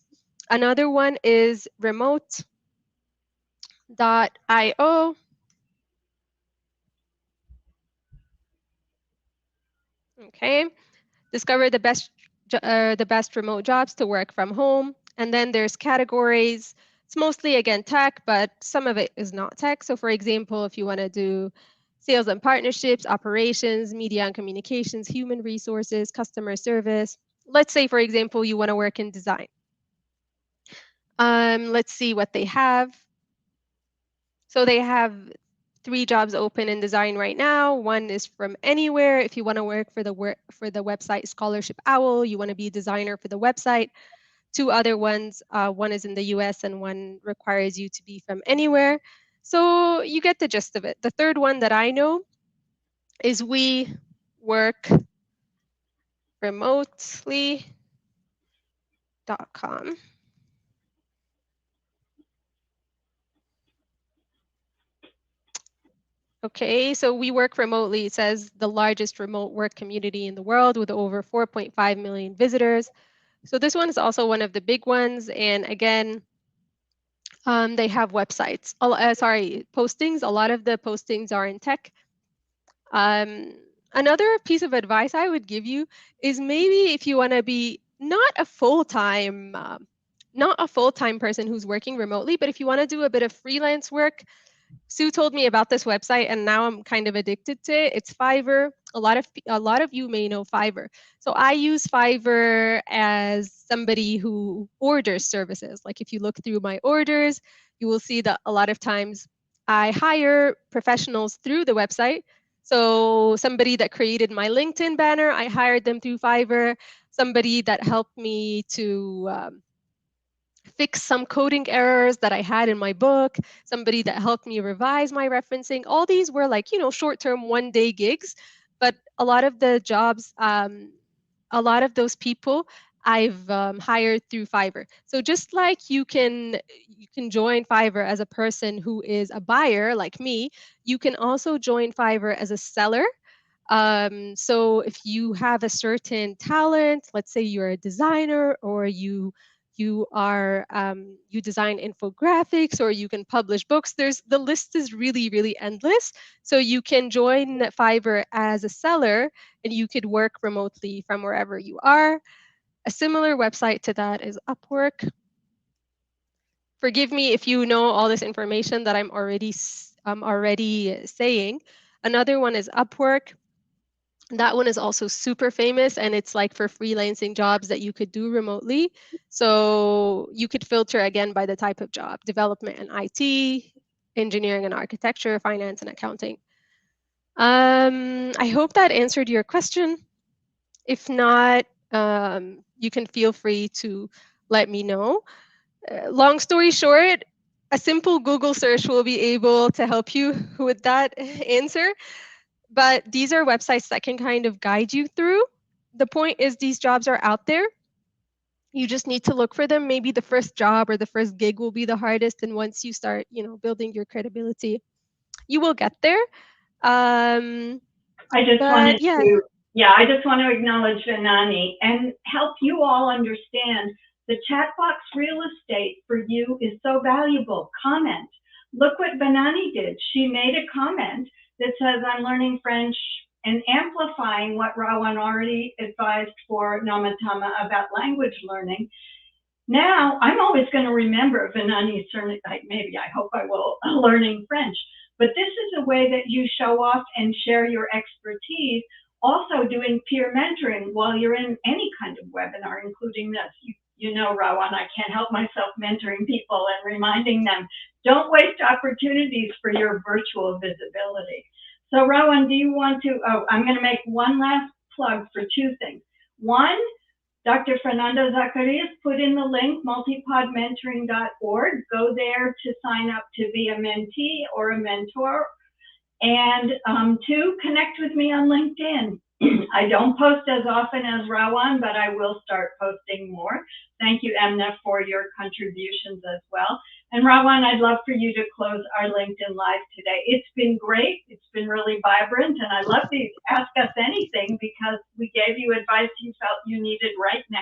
Another one is remote.io. Okay, discover the best remote jobs to work from home. And then there's categories. It's mostly, again, tech, but some of it is not tech. So for example, if you want to do sales and partnerships, operations, media and communications, human resources, customer service. Let's say, for example, you want to work in design. Let's see what they have. So they have 3 jobs open in design right now. One is from anywhere. If you want to work for the website Scholarship Owl, you want to be a designer for the website. 2 other ones, one is in the US and one requires you to be from anywhere. So you get the gist of it. The third one that I know is we work remotely.com. Okay, so we work remotely. It says the largest remote work community in the world with over 4.5 million visitors. So this one is also one of the big ones. And again, they have websites. Postings. A lot of the postings are in tech. Another piece of advice I would give you is maybe if you want to be not a full-time person who's working remotely, but if you want to do a bit of freelance work, Sue told me about this website, and now I'm kind of addicted to it. It's Fiverr. A lot of you may know Fiverr. So I use Fiverr as somebody who orders services. Like if you look through my orders, you will see that a lot of times I hire professionals through the website. So somebody that created my LinkedIn banner, I hired them through Fiverr. Somebody that helped me to fix some coding errors that I had in my book, somebody that helped me revise my referencing. All these were like, short-term one-day gigs, but a lot of the jobs, a lot of those people I've hired through Fiverr. So just like you can join Fiverr as a person who is a buyer like me, you can also join Fiverr as a seller. So if you have a certain talent, let's say you're a designer or you design infographics or you can publish books, the list is really, really endless. So you can join Fiverr as a seller and you could work remotely from wherever you are. A similar website to that is Upwork. Forgive me if you know all this information that I'm already saying. Another one is Upwork. That one is also super famous, and it's like for freelancing jobs that you could do remotely. So you could filter again by the type of job: development and IT, engineering and architecture, finance and accounting. I hope that answered your question. If not, you can feel free to let me know. Long story short, a simple Google search will be able to help you with that answer. But these are websites that can kind of guide you through. The point is these jobs are out there. You just need to look for them. Maybe the first job or the first gig will be the hardest. And once you start, building your credibility, you will get there.
I just
But
wanted
yeah,
to, I just want to acknowledge Vinani and help you all understand the chat box real estate for you is so valuable. Comment. Look what Vinani did. She made a comment that says, I'm learning French and amplifying what Rawan already advised for Namatama about language learning. Now, I'm always going to remember Vinani's surname, maybe I hope I will, learning French. But this is a way that you show off and share your expertise, also doing peer mentoring while you're in any kind of webinar, including this. You know, Rawan, I can't help myself mentoring people and reminding them, don't waste opportunities for your virtual visibility. So Rawan, do you want to, I'm going to make one last plug for two things. One, Dr. Fernando Zacarias put in the link, multipodmentoring.org. Go there to sign up to be a mentee or a mentor. And two, connect with me on LinkedIn. I don't post as often as Rawan, but I will start posting more. Thank you, Emna, for your contributions as well. And Rawan, I'd love for you to close our LinkedIn Live today. It's been great. It's been really vibrant. And I love these Ask Us Anything because we gave you advice you felt you needed right now.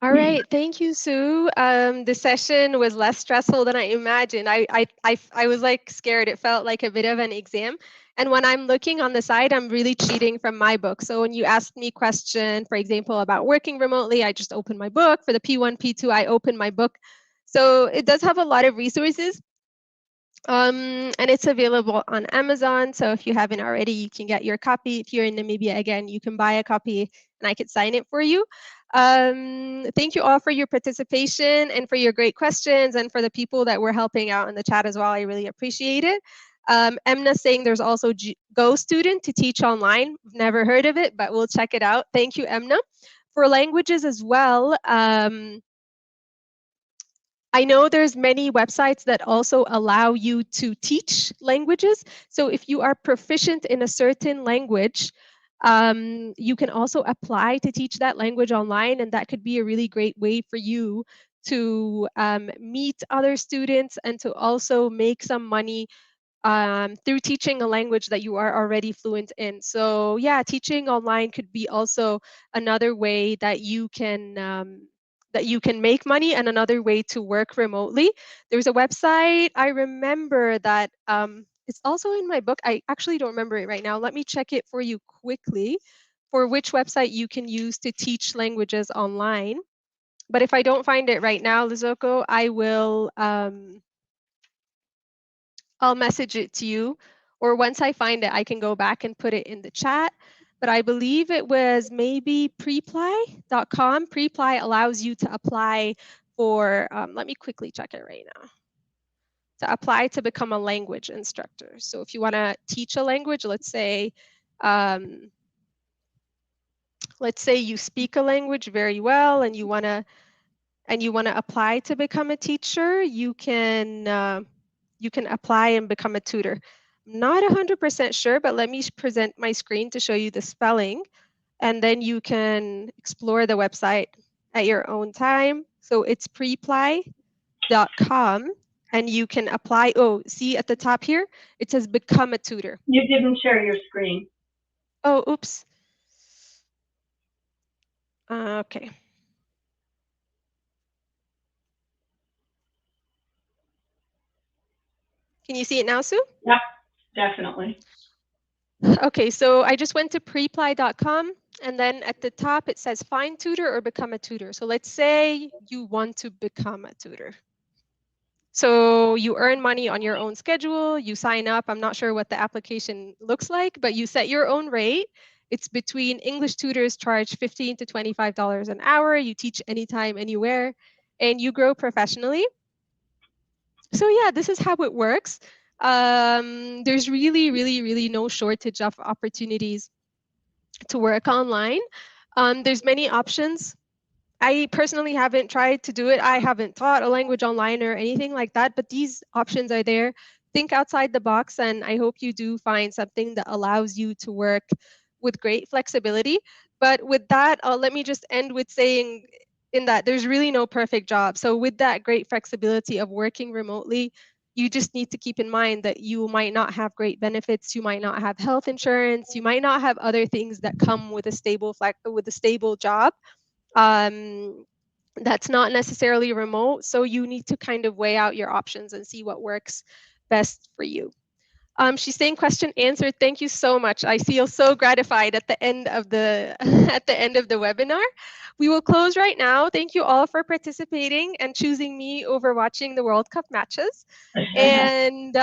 all right. Thank you, Sue. The session was less stressful than I imagined. I was like scared. It felt like a bit of an exam. And when I'm looking on the side, I'm really cheating from my book. So when you asked me question, for example, about working remotely, I just opened my book. For the P1, P2, I opened my book. So it does have a lot of resources. And it's available on Amazon. So if you haven't already, you can get your copy. If you're in Namibia, again, you can buy a copy and I could sign it for you. Thank you all for your participation and for your great questions and for the people that were helping out in the chat as well. I really appreciate it. Emna saying there's also Go Student to teach online. Never heard of it, but we'll check it out. Thank you, Emna. For languages as well, I know there's many websites that also allow you to teach languages. So if you are proficient in a certain language, you can also apply to teach that language online, and that could be a really great way for you to meet other students and to also make some money through teaching a language that you are already fluent in. So yeah, teaching online could be also another way that you can make money and another way to work remotely. There's a website I remember that it's also in my book. I actually don't remember it right now. Let me check it for you quickly for which website you can use to teach languages online. But if I don't find it right now, Lizoko, I'll message it to you, or once I find it, I can go back and put it in the chat. But I believe it was maybe preply.com. Preply allows you to apply for, let me quickly check it right now, to apply to become a language instructor. So if you want to teach a language, um, let's say you speak a language very well and you want to apply to become a teacher, you can apply and become a tutor. I'm not 100% sure, but let me present my screen to show you the spelling, and then you can explore the website at your own time. So it's preply.com, and you can apply. Oh, see at the top here, it says become a tutor.
You didn't share your screen.
Oh, oops. Okay. Can you see it now, Sue?
Yep, definitely.
Okay, so I just went to preply.com, and then at the top it says find tutor or become a tutor. So let's say you want to become a tutor. So you earn money on your own schedule, you sign up. I'm not sure what the application looks like, but you set your own rate. It's between English tutors charge $15 to $25 an hour. You teach anytime, anywhere, and you grow professionally. So yeah, this is how it works. There's really no shortage of opportunities to work online. There's many options. I personally haven't tried to do it. I haven't taught a language online or anything like that, but these options are there. Think outside the box, and I hope you do find something that allows you to work with great flexibility. But with that, let me just end with saying in that there's really no perfect job. So with that great flexibility of working remotely, you just need to keep in mind that you might not have great benefits, you might not have health insurance, you might not have other things that come with a stable job. Um, that's not necessarily remote. So you need to kind of weigh out your options and see what works best for you. She's saying question answered. Thank you so much. I feel so gratified at the end of the at the end of the webinar. We will close right now. Thank you all for participating and choosing me over watching the World Cup matches. And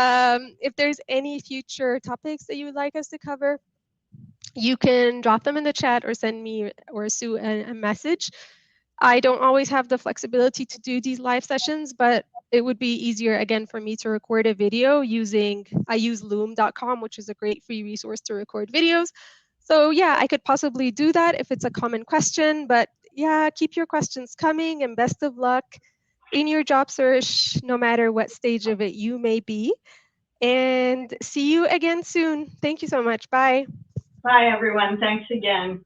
if there's any future topics that you would like us to cover, you can drop them in the chat or send me or Sue a message. I don't always have the flexibility to do these live sessions, but it would be easier again for me to record a video I use loom.com, which is a great free resource to record videos. So yeah, I could possibly do that if it's a common question, but yeah, keep your questions coming and best of luck in your job search, no matter what stage of it you may be. And see you again soon. Thank you so much. Bye.
Bye, everyone. Thanks again.